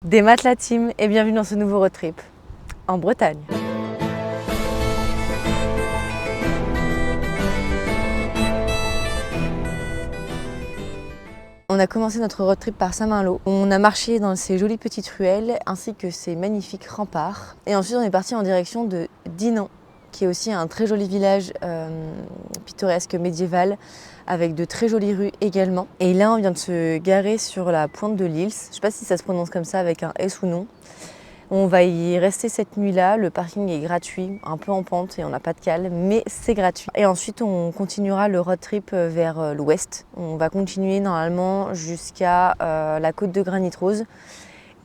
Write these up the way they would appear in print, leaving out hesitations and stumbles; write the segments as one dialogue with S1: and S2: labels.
S1: Des maths la team et bienvenue dans ce nouveau road trip en Bretagne. On a commencé notre road trip par Saint-Malo. On a marché dans ces jolies petites ruelles ainsi que ces magnifiques remparts. Et ensuite on est parti en direction de Dinan, qui est aussi un très joli village pittoresque médiéval avec de très jolies rues également. Et là on vient de se garer sur la pointe de l'Ils. Je ne sais pas si ça se prononce comme ça avec un S ou non. On va y rester cette nuit-là, le parking est gratuit, un peu en pente et on n'a pas de cale, mais c'est gratuit. Et ensuite on continuera le road trip vers l'ouest. On va continuer normalement jusqu'à la côte de Granit Rose.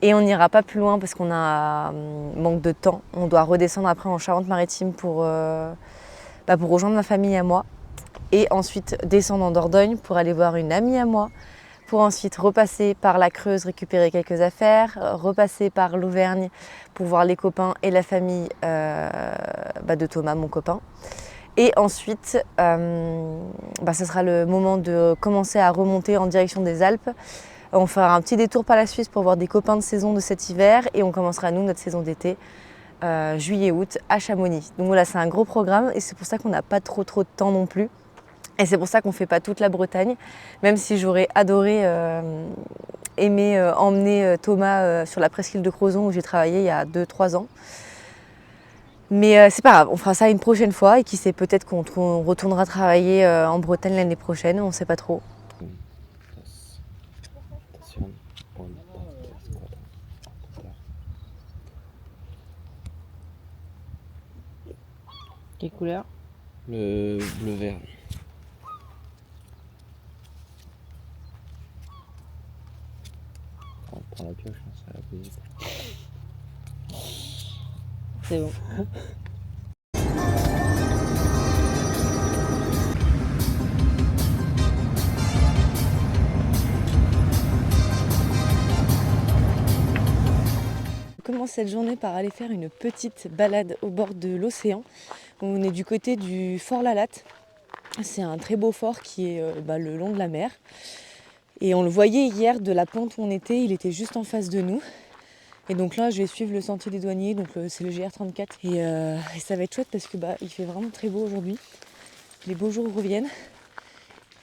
S1: Et on n'ira pas plus loin parce qu'on a manque de temps. On doit redescendre après en Charente-Maritime pour rejoindre ma famille à moi. Et ensuite descendre en Dordogne pour aller voir une amie à moi. Pour ensuite repasser par la Creuse, récupérer quelques affaires, repasser par l'Auvergne pour voir les copains et la famille de Thomas, mon copain. Et ensuite, ce sera le moment de commencer à remonter en direction des Alpes. On fera un petit détour par la Suisse pour voir des copains de saison de cet hiver et on commencera nous notre saison d'été, juillet-août, à Chamonix. Donc voilà, c'est un gros programme et c'est pour ça qu'on n'a pas trop de temps non plus. Et c'est pour ça qu'on ne fait pas toute la Bretagne, même si j'aurais adoré emmener Thomas sur la presqu'île de Crozon où j'ai travaillé il y a 2-3 ans. Mais c'est pas grave, on fera ça une prochaine fois et qui sait, peut-être qu'on retournera travailler en Bretagne l'année prochaine, on ne sait pas trop. Quelle couleur?
S2: Le bleu-vert. On prend la pioche, ça va plus vite.
S1: C'est bon. On commence cette journée par aller faire une petite balade au bord de l'océan. On est du côté du Fort Lalatte. C'est un très beau fort qui est le long de la mer. Et on le voyait hier de la pente où on était, il était juste en face de nous. Et donc là, je vais suivre le sentier des douaniers, donc c'est le GR34. Et ça va être chouette parce que il fait vraiment très beau aujourd'hui. Les beaux jours reviennent.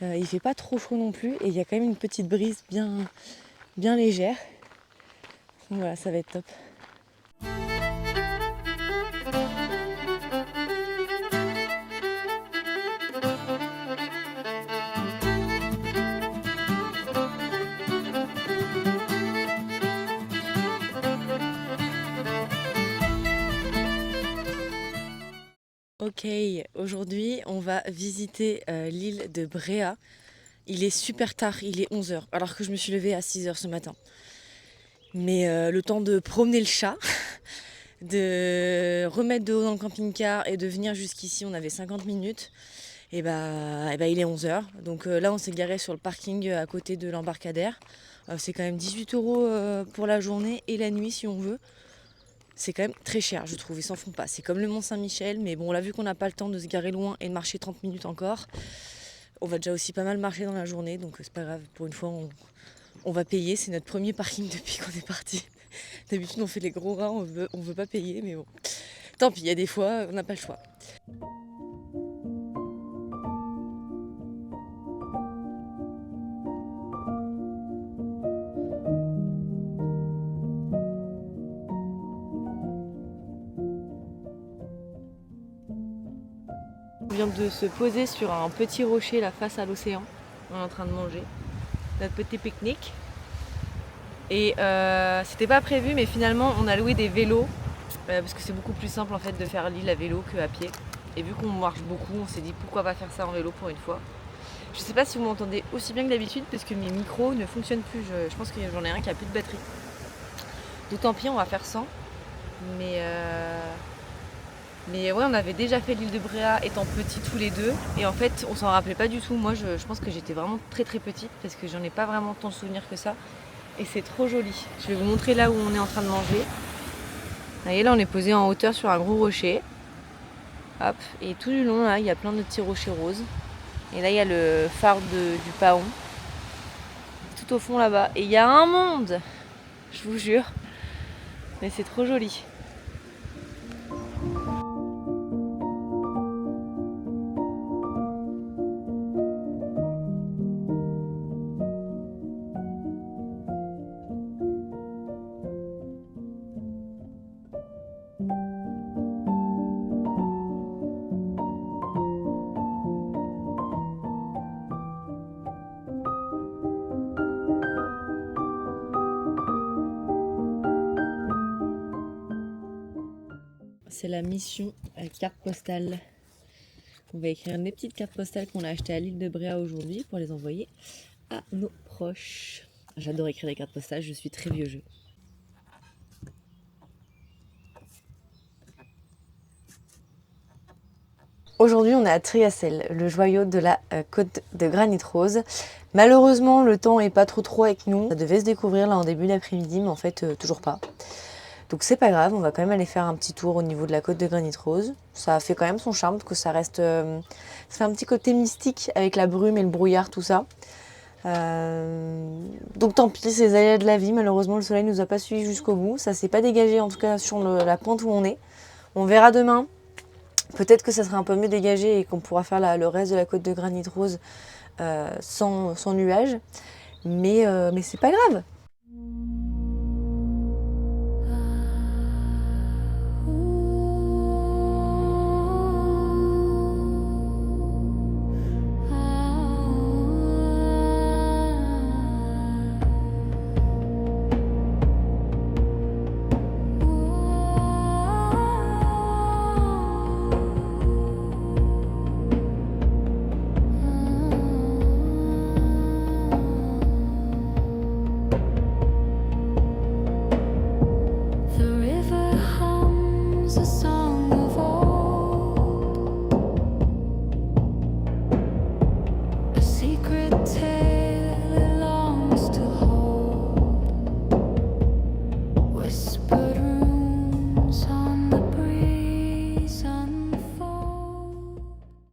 S1: Il fait pas trop chaud non plus et il y a quand même une petite brise bien légère. Donc voilà, ça va être top. Ok, aujourd'hui on va visiter l'île de Bréhat. Il est super tard, il est 11h, alors que je me suis levée à 6h ce matin. Mais le temps de promener le chat, de remettre de l'eau dans le camping-car et de venir jusqu'ici, on avait 50 minutes. Et il est 11h. Donc là on s'est garé sur le parking à côté de l'embarcadère. C'est quand même 18 € pour la journée et la nuit si on veut. C'est quand même très cher, je trouve, ils s'en font pas. C'est comme le Mont-Saint-Michel, mais bon, là, vu qu'on n'a pas le temps de se garer loin et de marcher 30 minutes encore, on va déjà aussi pas mal marcher dans la journée, donc c'est pas grave, pour une fois, on va payer. C'est notre premier parking depuis qu'on est parti. D'habitude, on fait les gros rats, on veut pas payer, mais bon. Tant pis, il y a des fois, on n'a pas le choix. On vient de se poser sur un petit rocher là face à l'océan. On est en train de manger notre petit pique-nique. Et c'était pas prévu, mais finalement on a loué des vélos parce que c'est beaucoup plus simple en fait de faire l'île à vélo qu'à pied. Et vu qu'on marche beaucoup, on s'est dit pourquoi pas faire ça en vélo pour une fois. Je sais pas si vous m'entendez aussi bien que d'habitude parce que mes micros ne fonctionnent plus. Je pense que j'en ai un qui a plus de batterie. Donc tant pis, on va faire sans. Mais ouais, on avait déjà fait l'île de Bréhat étant petits tous les deux. Et en fait, on s'en rappelait pas du tout. Moi, je pense que j'étais vraiment très très petite parce que j'en ai pas vraiment tant de souvenirs que ça. Et c'est trop joli. Je vais vous montrer là où on est en train de manger. Vous voyez, là, on est posé en hauteur sur un gros rocher. Hop. Et tout du long, là, il y a plein de petits rochers roses. Et là, il y a le phare du Paon. Tout au fond là-bas. Et il y a un monde, je vous jure. mais c'est trop joli. C'est la mission carte postale. On va écrire les petites cartes postales qu'on a achetées à l'île de Bréa aujourd'hui pour les envoyer à nos proches. J'adore écrire des cartes postales, je suis très vieux jeu. Aujourd'hui, on est à Triacel, le joyau de la côte de Granit Rose. Malheureusement, le temps est pas trop avec nous. Ça devait se découvrir là en début d'après-midi, mais en fait, toujours pas. Donc c'est pas grave, on va quand même aller faire un petit tour au niveau de la côte de Granit Rose. Ça fait quand même son charme, parce que ça reste... ça fait un petit côté mystique avec la brume et le brouillard, tout ça. Donc tant pis, c'est les aléas de la vie. Malheureusement, le soleil nous a pas suivis jusqu'au bout. Ça s'est pas dégagé, en tout cas sur la pointe où on est. On verra demain. Peut-être que ça sera un peu mieux dégagé et qu'on pourra faire le reste de la côte de Granit Rose sans nuages. Mais c'est pas grave.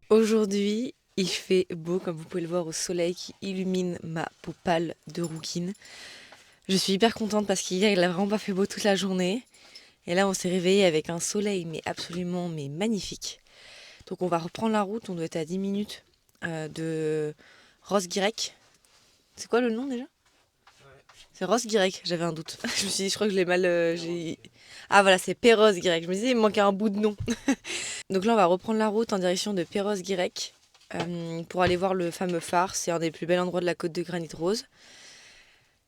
S1: Aujourd'hui, il fait beau, comme vous pouvez le voir au soleil qui illumine ma peau pâle de rouquine. Je suis hyper contente parce qu'hier, il a vraiment pas fait beau toute la journée. Et là, on s'est réveillé avec un soleil absolument magnifique. Donc on va reprendre la route, on doit être à 10 minutes de Ross-Guirec. C'est quoi le nom déjà ? C'est Ross-Guirec, j'avais un doute. Je me suis dit, je crois que je l'ai mal... Ah voilà, c'est Perros-Guirec. Je me disais, il me manquait un bout de nom. Donc là, on va reprendre la route en direction de Perros-Guirec pour aller voir le fameux phare. C'est un des plus bels endroits de la côte de Granit Rose.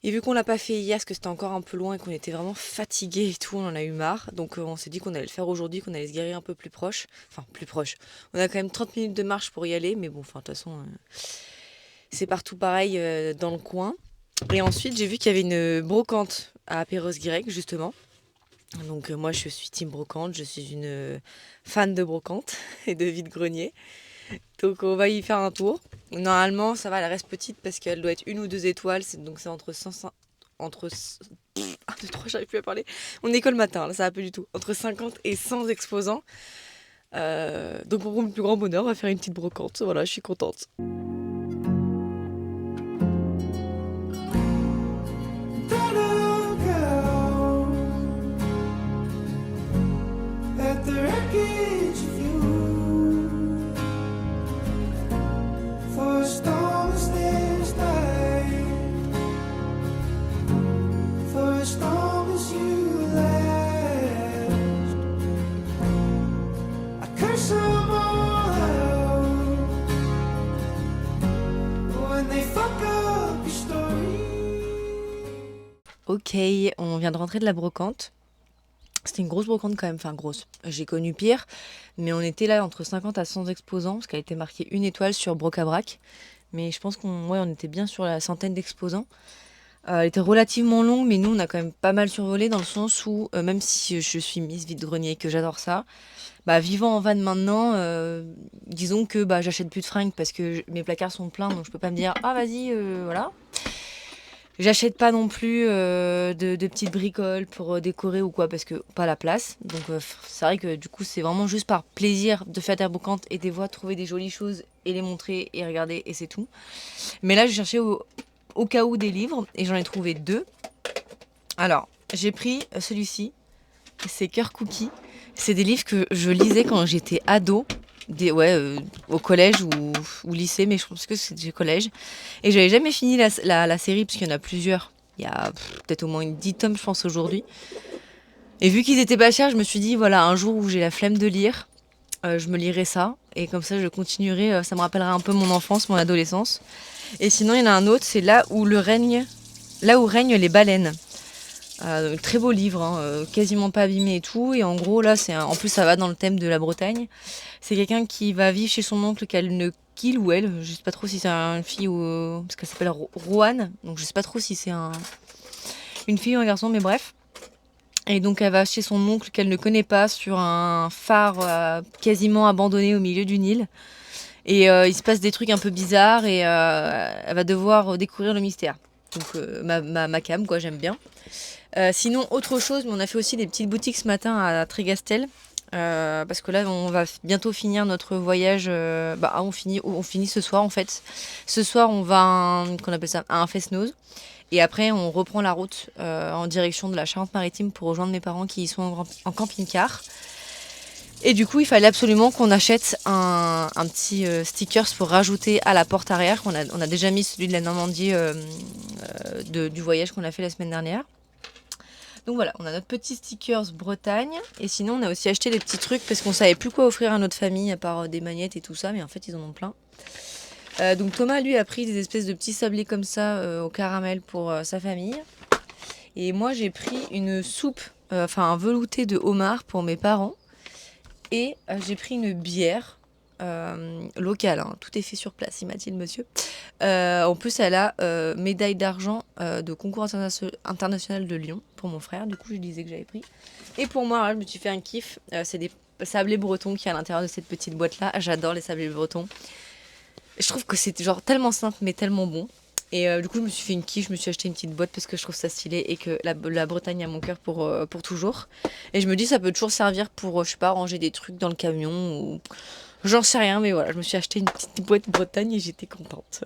S1: Et vu qu'on l'a pas fait hier, parce que c'était encore un peu loin et qu'on était vraiment fatigués et tout, on en a eu marre. Donc on s'est dit qu'on allait le faire aujourd'hui, qu'on allait se garer un peu plus proche. Enfin, plus proche. On a quand même 30 minutes de marche pour y aller, mais bon, enfin, de toute façon, c'est partout pareil dans le coin. Et ensuite, j'ai vu qu'il y avait une brocante à Perros-Guirec, justement. Donc moi, je suis team brocante, je suis une fan de brocante et de vide-grenier. Donc on va y faire un tour. Normalement, ça va, elle reste petite parce qu'elle doit être 1 ou 2 étoiles. Donc c'est entre 100... Entre... 1, 2, 3, j'arrive plus à parler. On est que le matin, là, ça va pas du tout. Entre 50 et 100 exposants. Donc pour mon plus grand bonheur, on va faire une petite brocante. Voilà, je suis contente. Ok, on vient de rentrer de la brocante. C'était une grosse brocante quand même, enfin grosse. J'ai connu pire, mais on était là entre 50 à 100 exposants, parce qu'elle était marquée 1 étoile sur Broc-à-Brac. Mais je pense on était bien sur la centaine d'exposants. Elle était relativement longue, mais nous on a quand même pas mal survolé dans le sens où, même si je suis Miss Vide-Grenier et que j'adore ça, vivant en van maintenant, disons que j'achète plus de fringues parce que mes placards sont pleins, donc je peux pas me dire « Ah vas-y, voilà ». J'achète pas non plus de petites bricoles pour décorer ou quoi parce que pas la place. Donc c'est vrai que du coup c'est vraiment juste par plaisir de faire des brocantes et des fois trouver des jolies choses et les montrer et regarder et c'est tout. Mais là je cherchais au cas où des livres et j'en ai trouvé 2. Alors j'ai pris celui-ci c'est Cœur Cookie. C'est des livres que je lisais quand j'étais ado, au collège ou lycée, mais je pense que c'était collège. Et j'avais jamais fini la série, parce qu'il y en a plusieurs. Il y a peut-être au moins 10 tomes, je pense, aujourd'hui. Et vu qu'ils étaient pas chers, je me suis dit, voilà, un jour où j'ai la flemme de lire, je me lirai ça. Et comme ça, je continuerai, ça me rappellera un peu mon enfance, mon adolescence. Et sinon, il y en a un autre, c'est Là où règnent les baleines. Très beau livre, hein, quasiment pas abîmé et tout. Et en gros, là, en plus, ça va dans le thème de la Bretagne. C'est quelqu'un qui va vivre chez son oncle qu'il ou elle, je sais pas trop si c'est une fille ou... parce qu'elle s'appelle Roanne, donc je sais pas trop si c'est une fille ou un garçon, mais bref. Et donc elle va chez son oncle qu'elle ne connaît pas sur un phare quasiment abandonné au milieu du Nil. Et il se passe des trucs un peu bizarres et elle va devoir découvrir le mystère. Donc ma cam, quoi, j'aime bien. Sinon, autre chose, mais on a fait aussi des petites boutiques ce matin à Trégastel. Parce que là, on va bientôt finir notre voyage. On finit ce soir en fait. Ce soir, on va à un fest-noz. Et après, on reprend la route en direction de la Charente-Maritime pour rejoindre mes parents qui y sont en camping-car. Et du coup, il fallait absolument qu'on achète un petit stickers pour rajouter à la porte arrière. On a déjà mis celui de la Normandie du voyage qu'on a fait la semaine dernière. Donc voilà, on a notre petit stickers Bretagne. Et sinon, on a aussi acheté des petits trucs parce qu'on savait plus quoi offrir à notre famille à part des magnettes et tout ça. Mais en fait, ils en ont plein. Donc Thomas, lui, a pris des espèces de petits sablés comme ça au caramel pour sa famille. Et moi, j'ai pris une soupe, un velouté de homard pour mes parents. Et j'ai pris une bière locale, hein. Tout est fait sur place, il m'a dit le monsieur. En plus, elle a médaille d'argent de concours international de Lyon pour mon frère. Du coup, je disais que j'avais pris. Et pour moi, là, je me suis fait un kiff. C'est des sablés bretons qui est à l'intérieur de cette petite boîte-là. J'adore les sablés bretons. Je trouve que c'est genre tellement simple mais tellement bon. Et du coup, je me suis fait une kiff, je me suis acheté une petite boîte parce que je trouve ça stylé et que la Bretagne a mon cœur pour toujours. Et je me dis, ça peut toujours servir pour, je sais pas, ranger des trucs dans le camion ou... J'en sais rien, mais voilà, je me suis acheté une petite boîte Bretagne et j'étais contente.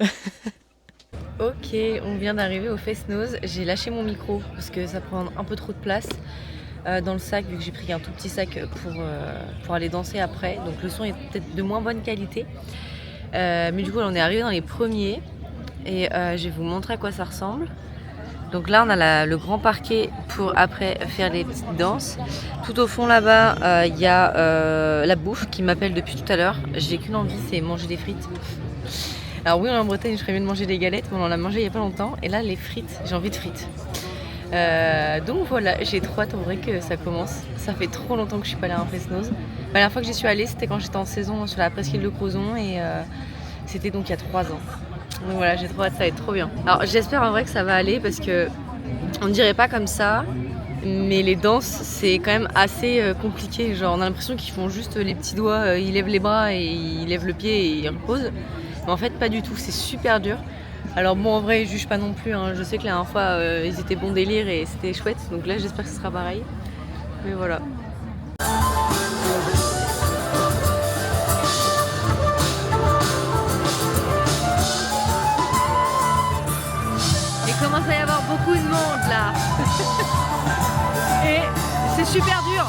S1: Ok, on vient d'arriver au fest-noz. J'ai lâché mon micro parce que ça prend un peu trop de place dans le sac, vu que j'ai pris un tout petit sac pour aller danser après. Donc le son est peut-être de moins bonne qualité. Mais du coup, on est arrivé dans les premiers. Et je vais vous montrer à quoi ça ressemble. Donc là, on a le grand parquet pour après faire les petites danses. Tout au fond là-bas, il y a la bouffe qui m'appelle depuis tout à l'heure. J'ai qu'une envie, c'est manger des frites. Alors oui, on est en Bretagne, je ferais mieux de manger des galettes, mais on en a mangé il n'y a pas longtemps. Et là, les frites, j'ai envie de frites. Donc voilà, j'ai trop hâte en vrai que ça commence. Ça fait trop longtemps que je suis pas allée à un fest-noz. La dernière fois que j'y suis allée, c'était quand j'étais en saison sur la presqu'île de Crozon et c'était donc il y a 3 ans. Donc voilà, j'ai trop hâte, ça va être trop bien. Alors j'espère en vrai que ça va aller parce que on ne dirait pas comme ça, mais les danses c'est quand même assez compliqué. Genre on a l'impression qu'ils font juste les petits doigts, ils lèvent les bras et ils lèvent le pied et ils reposent. Mais en fait pas du tout, c'est super dur. Alors bon en vrai je juge pas non plus, hein. Je sais que la dernière fois ils étaient bons délire et c'était chouette. Donc là j'espère que ce sera pareil. Mais voilà. Il commence à y avoir beaucoup de monde là. Et c'est super dur.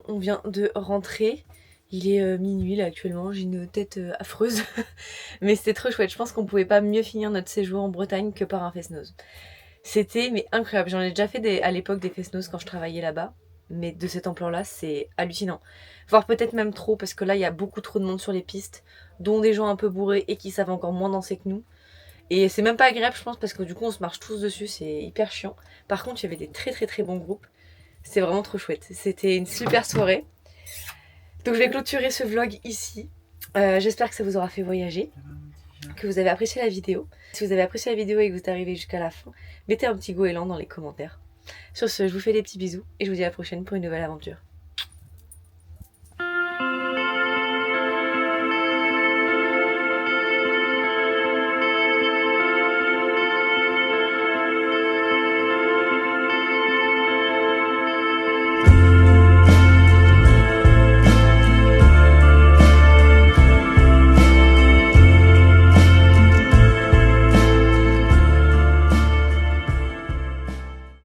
S1: On vient de rentrer, il est minuit là actuellement, j'ai une tête affreuse, mais c'était trop chouette. Je pense qu'on pouvait pas mieux finir notre séjour en Bretagne que par un fest-noz. C'était mais incroyable, j'en ai déjà fait à l'époque des fest-noz quand je travaillais là-bas, mais de cette ampleur-là c'est hallucinant. Voire peut-être même trop, parce que là il y a beaucoup trop de monde sur les pistes, dont des gens un peu bourrés et qui savent encore moins danser que nous. Et c'est même pas agréable je pense, parce que du coup on se marche tous dessus, c'est hyper chiant. Par contre il y avait des très bons groupes. C'était vraiment trop chouette. C'était une super soirée. Donc je vais clôturer ce vlog ici. J'espère que ça vous aura fait voyager. que vous avez apprécié la vidéo. Si vous avez apprécié la vidéo et que vous êtes arrivé jusqu'à la fin, mettez un petit goéland dans les commentaires. Sur ce, je vous fais des petits bisous et je vous dis à la prochaine pour une nouvelle aventure.